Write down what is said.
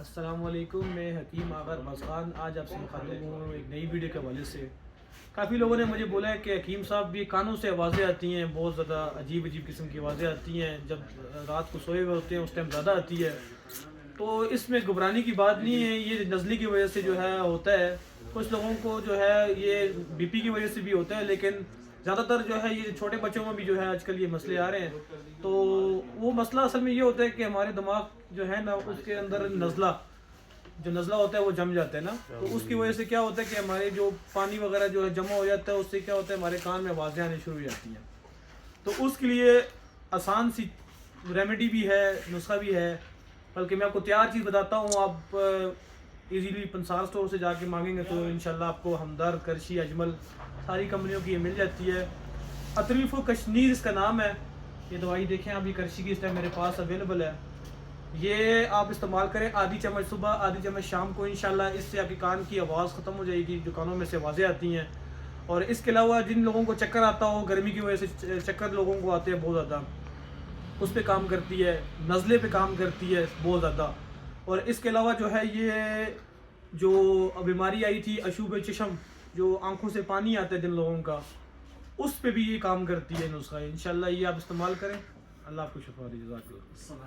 السلام علیکم، میں حکیم آغا ارباز خان آج آپ سے مخاطب ہوں ایک نئی ویڈیو کے حوالے سے۔ کافی لوگوں نے مجھے بولا ہے کہ حکیم صاحب بھی کانوں سے آوازیں آتی ہیں، بہت زیادہ عجیب قسم کی آوازیں آتی ہیں، جب رات کو سوئے ہوئے ہوتے ہیں اس ٹائم زیادہ آتی ہے۔ تو اس میں گھبرانے کی بات نہیں ہے، یہ نزلے کی وجہ سے جو ہے ہوتا ہے۔ کچھ لوگوں کو جو ہے یہ بی پی کی وجہ سے بھی ہوتا ہے، لیکن زیادہ تر جو ہے یہ چھوٹے بچوں میں بھی جو ہے آج کل یہ مسئلے آ رہے ہیں۔ تو وہ مسئلہ اصل میں یہ ہوتا ہے کہ ہمارے دماغ جو ہے نا اس کے اندر نزلہ ہوتا ہے وہ جم جاتا ہے نا، تو اس کی وجہ سے کیا ہوتا ہے کہ ہمارے جو پانی وغیرہ جو ہے جمع ہو جاتا ہے، اس سے کیا ہوتا ہے ہمارے کان میں آوازیں آنے شروع ہو جاتی ہیں۔ تو اس کے لیے آسان سی ریمیڈی بھی ہے، نسخہ بھی ہے، بلکہ میں آپ کو تیار چیز بتاتا ہوں۔ آپ ایزیلی پنسار اسٹور سے جا کے مانگیں گے تو انشاءاللہ آپ کو ہمدرد، کرشی، اجمل ساری کمپنیوں کی یہ مل جاتی ہے۔ اطریف و کشنیر اس کا نام ہے۔ یہ دوائی دیکھیں، ابھی کرشی کی اس ٹائم میرے پاس اویلیبل ہے۔ یہ آپ استعمال کریں، آدھی چمچ صبح، آدھی چمچ شام کو، انشاءاللہ اس سے آپ کے کان کی آواز ختم ہو جائے گی، جو کانوں میں سے آوازیں آتی ہیں۔ اور اس کے علاوہ جن لوگوں کو چکر آتا ہو، گرمی کی وجہ سے چکر لوگوں کو آتے ہیں بہت زیادہ، اس پہ کام کرتی ہے، نزلے پہ کام کرتی ہے بہت زیادہ۔ اور اس کے علاوہ جو ہے یہ جو بیماری آئی تھی اشوب چشم، جو آنکھوں سے پانی آتا ہے جن لوگوں کا، اس پہ بھی یہ کام کرتی ہے نسخہ۔ انشاءاللہ یہ آپ استعمال کریں، اللہ آپ کو شفا دے، جزاک اللہ۔